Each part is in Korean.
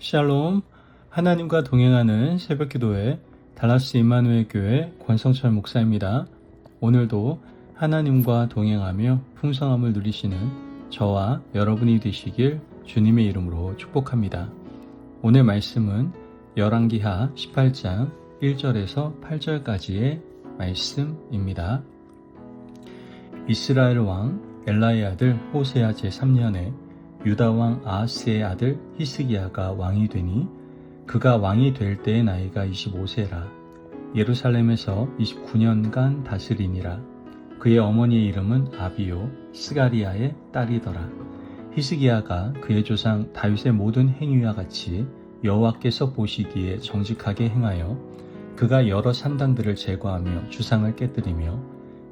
샬롬, 하나님과 동행하는 새벽기도회 달라스 임마누엘 교회 권성철 목사입니다. 오늘도 하나님과 동행하며 풍성함을 누리시는 저와 여러분이 되시길 주님의 이름으로 축복합니다. 오늘 말씀은 열왕기하 18장 1절에서 8절까지의 말씀입니다. 이스라엘 왕 엘라의 아들 호세아 제3년에 유다 왕 아하스의 아들 히스기야가 왕이 되니 그가 왕이 될 때의 나이가 25세라. 예루살렘에서 29년간 다스리니라. 그의 어머니의 이름은 아비요 스가리아의 딸이더라. 히스기야가 그의 조상 다윗의 모든 행위와 같이 여호와께서 보시기에 정직하게 행하여 그가 여러 산당들을 제거하며 주상을 깨뜨리며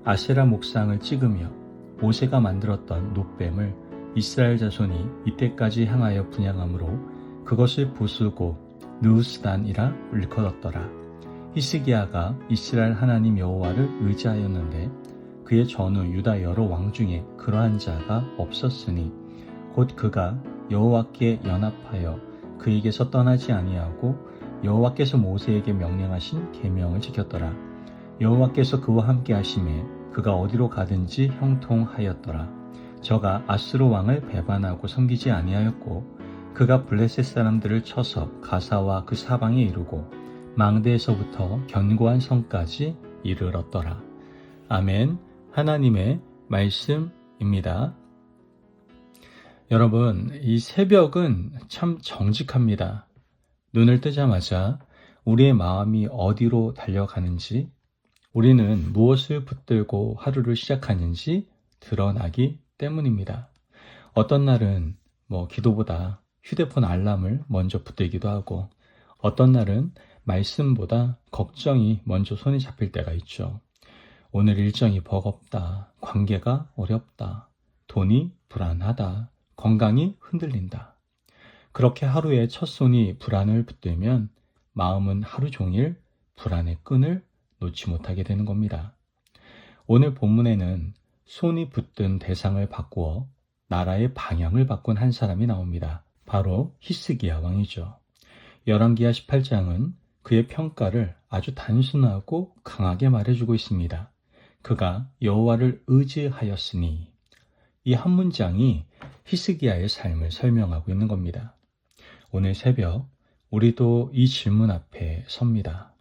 아세라 목상을 찍으며 모세가 만들었던 놋뱀을 이스라엘 자손이 이때까지 향하여 분향함으로 그것을 부수고 느우스단이라 일컬었더라. 히스기야가 이스라엘 하나님 여호와를 의지하였는데 그의 전후 유다 여러 왕 중에 그러한 자가 없었으니 곧 그가 여호와께 연합하여 그에게서 떠나지 아니하고 여호와께서 모세에게 명령하신 계명을 지켰더라. 여호와께서 그와 함께 하심에 그가 어디로 가든지 형통하였더라. 저가 아스로 왕을 배반하고 섬기지 아니하였고 그가 블레셋 사람들을 쳐서 가사와 그 사방에 이르고 망대에서부터 견고한 성까지 이르렀더라. 아멘. 하나님의 말씀입니다. 여러분, 이 새벽은 참 정직합니다. 눈을 뜨자마자 우리의 마음이 어디로 달려가는지, 우리는 무엇을 붙들고 하루를 시작하는지 드러나기 때문입니다. 어떤 날은 기도보다 휴대폰 알람을 먼저 붙들기도 하고 어떤 날은 말씀보다 걱정이 먼저 손에 잡힐 때가 있죠. 오늘 일정이 버겁다, 관계가 어렵다, 돈이 불안하다, 건강이 흔들린다. 그렇게 하루에 첫 손이 불안을 붙들면 마음은 하루 종일 불안의 끈을 놓지 못하게 되는 겁니다. 오늘 본문에는 손이 붙든 대상을 바꾸어 나라의 방향을 바꾼 한 사람이 나옵니다. 바로 히스기야 왕이죠. 열왕기하 18장은 그의 평가를 아주 단순하고 강하게 말해주고 있습니다. 그가 여호와를 의지하였으니, 이 한 문장이 히스기야의 삶을 설명하고 있는 겁니다. 오늘 새벽 우리도 이 질문 앞에 섭니다.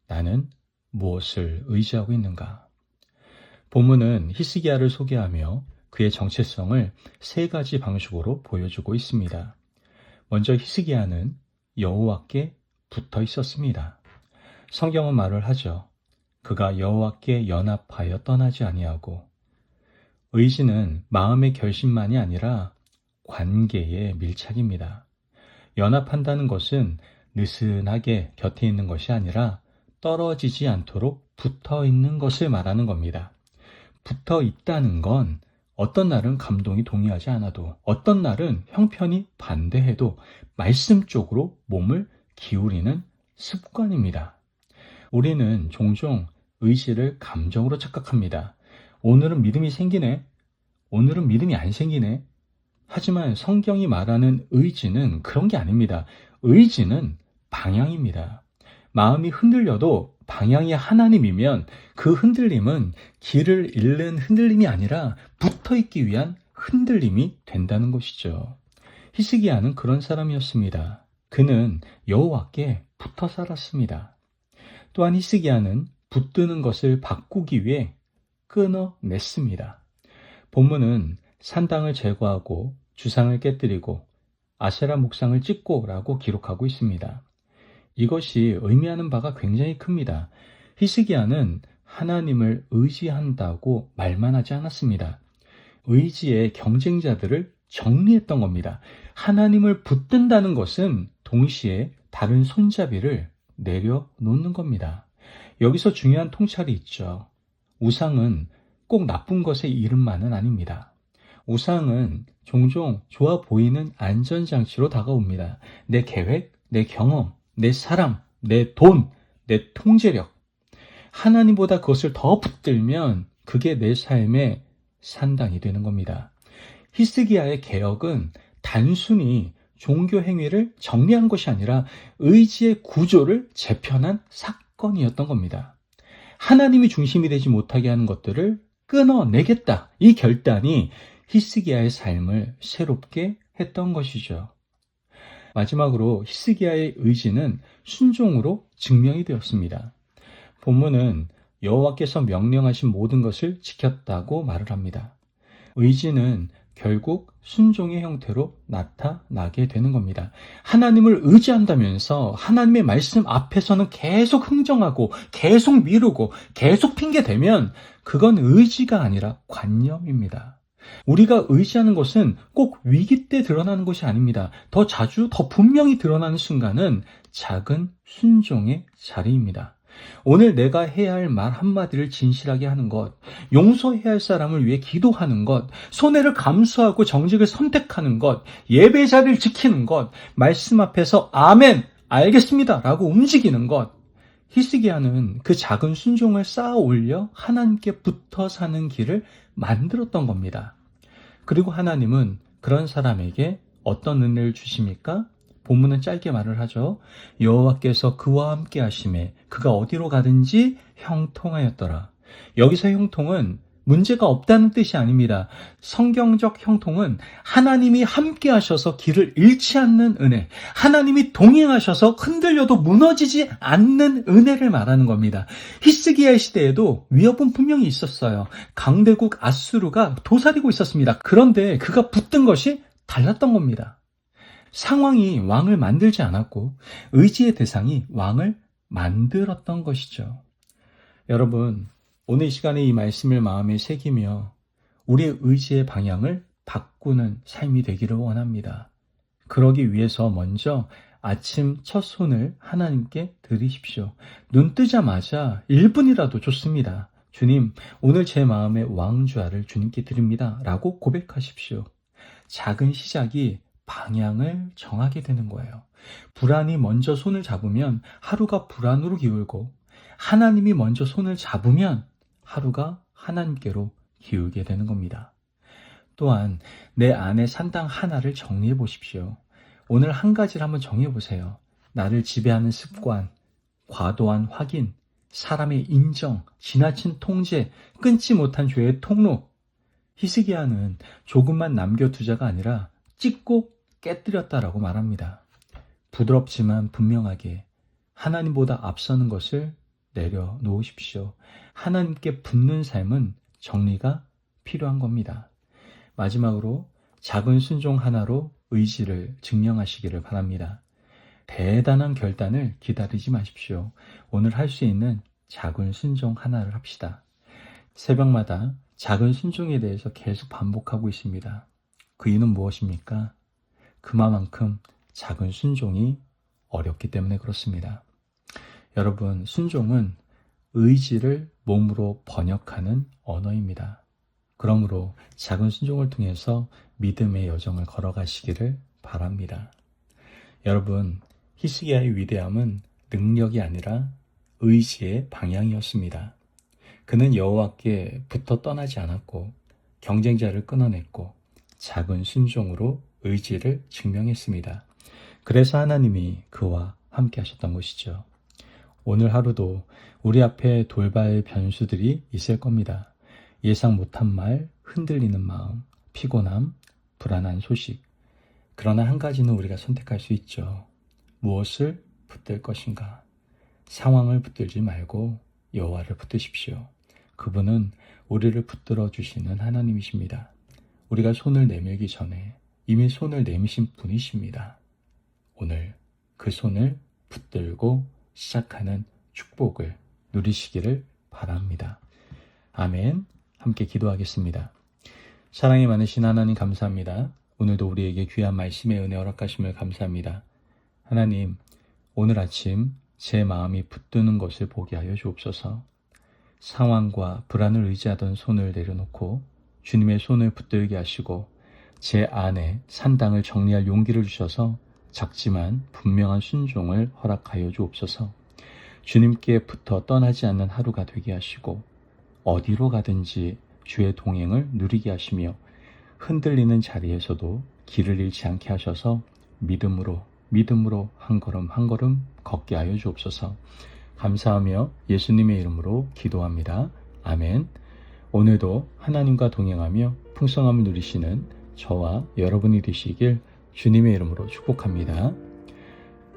나는 무엇을 의지하고 있는가? 본문은 히스기야를 소개하며 그의 정체성을 세 가지 방식으로 보여주고 있습니다. 먼저 히스기야는 여호와께 붙어 있었습니다. 성경은 말을 하죠. 그가 여호와께 연합하여 떠나지 아니하고, 의지는 마음의 결심만이 아니라 관계의 밀착입니다. 연합한다는 것은 느슨하게 곁에 있는 것이 아니라 떨어지지 않도록 붙어 있는 것을 말하는 겁니다. 붙어 있다는 건 어떤 날은 감동이 동의하지 않아도, 어떤 날은 형편이 반대해도 말씀 쪽으로 몸을 기울이는 습관입니다. 우리는 종종 의지를 감정으로 착각합니다. 오늘은 믿음이 생기네. 오늘은 믿음이 안 생기네. 하지만 성경이 말하는 의지는 그런 게 아닙니다. 의지는 방향입니다. 마음이 흔들려도 방향이 하나님이면 그 흔들림은 길을 잃는 흔들림이 아니라 붙어있기 위한 흔들림이 된다는 것이죠. 히스기야는 그런 사람이었습니다. 그는 여호와께 붙어 살았습니다. 또한 히스기야는 붙드는 것을 바꾸기 위해 끊어냈습니다. 본문은 산당을 제거하고 주상을 깨뜨리고 아세라 목상을 찍고 라고 기록하고 있습니다. 이것이 의미하는 바가 굉장히 큽니다. 히스기야는 하나님을 의지한다고 말만 하지 않았습니다. 의지의 경쟁자들을 정리했던 겁니다. 하나님을 붙든다는 것은 동시에 다른 손잡이를 내려놓는 겁니다. 여기서 중요한 통찰이 있죠. 우상은 꼭 나쁜 것의 이름만은 아닙니다. 우상은 종종 좋아 보이는 안전장치로 다가옵니다. 내 계획, 내 경험, 내 사람, 내 돈, 내 통제력. 하나님보다 그것을 더 붙들면 그게 내 삶의 산당이 되는 겁니다. 히스기야의 개혁은 단순히 종교 행위를 정리한 것이 아니라 의지의 구조를 재편한 사건이었던 겁니다. 하나님이 중심이 되지 못하게 하는 것들을 끊어내겠다. 이 결단이 히스기야의 삶을 새롭게 했던 것이죠. 마지막으로 히스기야의 의지는 순종으로 증명이 되었습니다. 본문은 여호와께서 명령하신 모든 것을 지켰다고 말을 합니다. 의지는 결국 순종의 형태로 나타나게 되는 겁니다. 하나님을 의지한다면서 하나님의 말씀 앞에서는 계속 흥정하고 계속 미루고 계속 핑계대면 그건 의지가 아니라 관념입니다. 우리가 의지하는 것은 꼭 위기 때 드러나는 것이 아닙니다. 더 자주, 더 분명히 드러나는 순간은 작은 순종의 자리입니다. 오늘 내가 해야 할 말 한마디를 진실하게 하는 것, 용서해야 할 사람을 위해 기도하는 것, 손해를 감수하고 정직을 선택하는 것, 예배 자리를 지키는 것, 말씀 앞에서 아멘, 알겠습니다 라고 움직이는 것, 히스기야는 그 작은 순종을 쌓아 올려 하나님께 붙어 사는 길을 만들었던 겁니다. 그리고 하나님은 그런 사람에게 어떤 은혜를 주십니까? 본문은 짧게 말을 하죠. 여호와께서 그와 함께 하심에 그가 어디로 가든지 형통하였더라. 여기서 형통은 문제가 없다는 뜻이 아닙니다. 성경적 형통은 하나님이 함께 하셔서 길을 잃지 않는 은혜, 하나님이 동행하셔서 흔들려도 무너지지 않는 은혜를 말하는 겁니다. 히스기야의 시대에도 위협은 분명히 있었어요. 강대국 아수르가 도사리고 있었습니다. 그런데 그가 붙든 것이 달랐던 겁니다. 상황이 왕을 만들지 않았고 의지의 대상이 왕을 만들었던 것이죠. 여러분, 오늘 이 시간에 이 말씀을 마음에 새기며 우리의 의지의 방향을 바꾸는 삶이 되기를 원합니다. 그러기 위해서 먼저 아침 첫 손을 하나님께 드리십시오. 눈 뜨자마자 1분이라도 좋습니다. 주님, 오늘 제 마음의 왕좌를 주님께 드립니다. 라고 고백하십시오. 작은 시작이 방향을 정하게 되는 거예요. 불안이 먼저 손을 잡으면 하루가 불안으로 기울고 하나님이 먼저 손을 잡으면 하루가 하나님께로 기울게 되는 겁니다. 또한 내 안에 산당 하나를 정리해 보십시오. 오늘 한 가지를 한번 정해 보세요. 나를 지배하는 습관, 과도한 확인, 사람의 인정, 지나친 통제, 끊지 못한 죄의 통로. 히스기야는 조금만 남겨두자가 아니라 찢고 깨뜨렸다라고 말합니다. 부드럽지만 분명하게 하나님보다 앞서는 것을 내려놓으십시오. 하나님께 붙는 삶은 정리가 필요한 겁니다. 마지막으로 작은 순종 하나로 의지를 증명하시기를 바랍니다. 대단한 결단을 기다리지 마십시오. 오늘 할 수 있는 작은 순종 하나를 합시다. 새벽마다 작은 순종에 대해서 계속 반복하고 있습니다. 그 이유는 무엇입니까? 그만큼 작은 순종이 어렵기 때문에 그렇습니다. 여러분, 순종은 의지를 몸으로 번역하는 언어입니다. 그러므로 작은 순종을 통해서 믿음의 여정을 걸어가시기를 바랍니다. 여러분, 히스기야의 위대함은 능력이 아니라 의지의 방향이었습니다. 그는 여호와께 붙어 떠나지 않았고 경쟁자를 끊어냈고 작은 순종으로 의지를 증명했습니다. 그래서 하나님이 그와 함께 하셨던 것이죠. 오늘 하루도 우리 앞에 돌발 변수들이 있을 겁니다. 예상 못한 말, 흔들리는 마음, 피곤함, 불안한 소식. 그러나 한 가지는 우리가 선택할 수 있죠. 무엇을 붙들 것인가? 상황을 붙들지 말고 여호와를 붙드십시오. 그분은 우리를 붙들어 주시는 하나님이십니다. 우리가 손을 내밀기 전에 이미 손을 내미신 분이십니다. 오늘 그 손을 붙들고 시작하는 축복을 누리시기를 바랍니다. 아멘. 함께 기도하겠습니다. 사랑이 많으신 하나님 감사합니다. 오늘도 우리에게 귀한 말씀의 은혜 허락하심을 감사합니다. 하나님, 오늘 아침 제 마음이 붙드는 것을 보게 하여 주옵소서. 상황과 불안을 의지하던 손을 내려놓고 주님의 손을 붙들게 하시고 제 안에 산당을 정리할 용기를 주셔서 작지만 분명한 순종을 허락하여 주옵소서. 주님께 붙어 떠나지 않는 하루가 되게 하시고 어디로 가든지 주의 동행을 누리게 하시며 흔들리는 자리에서도 길을 잃지 않게 하셔서 믿음으로 한 걸음 한 걸음 걷게 하여 주옵소서. 감사하며 예수님의 이름으로 기도합니다. 아멘. 오늘도 하나님과 동행하며 풍성함을 누리시는 저와 여러분이 되시길 주님의 이름으로 축복합니다.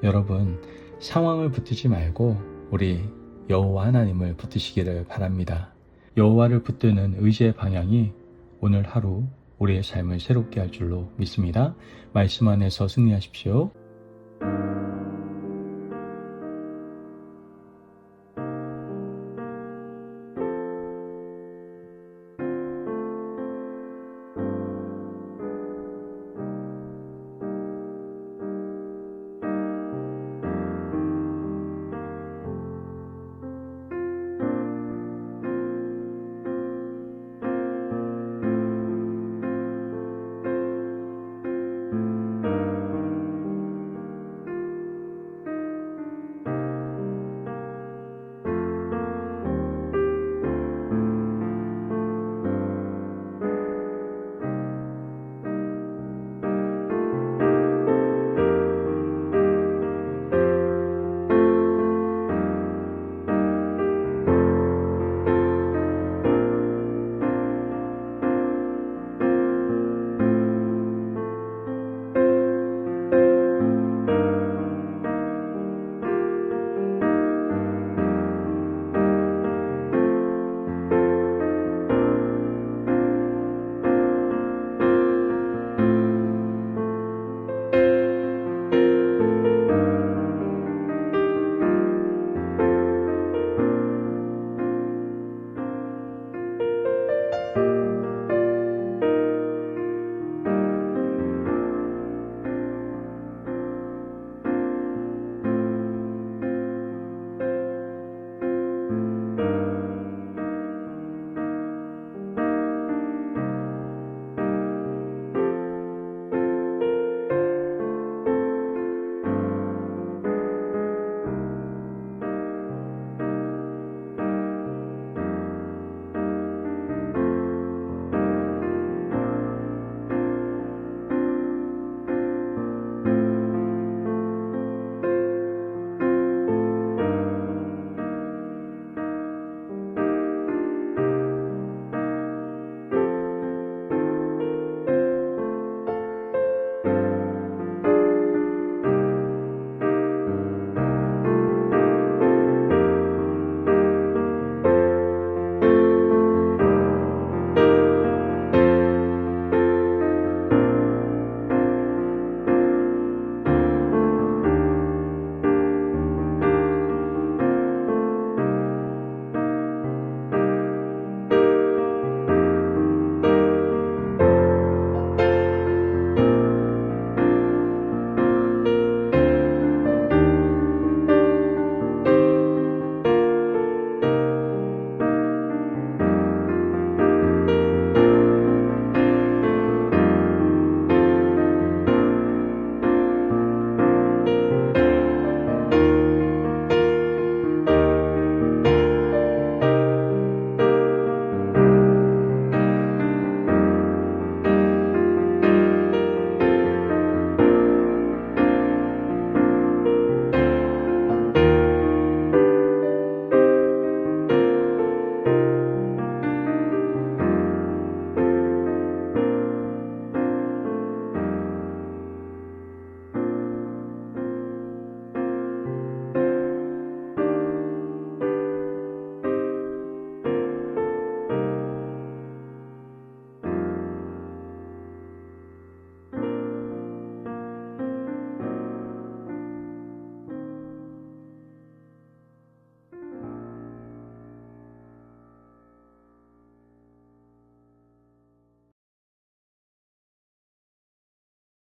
여러분, 상황을 붙들지 말고 우리 여호와 하나님을 붙드시기를 바랍니다. 여호와를 붙드는 의지의 방향이 오늘 하루 우리의 삶을 새롭게 할 줄로 믿습니다. 말씀 안에서 승리하십시오.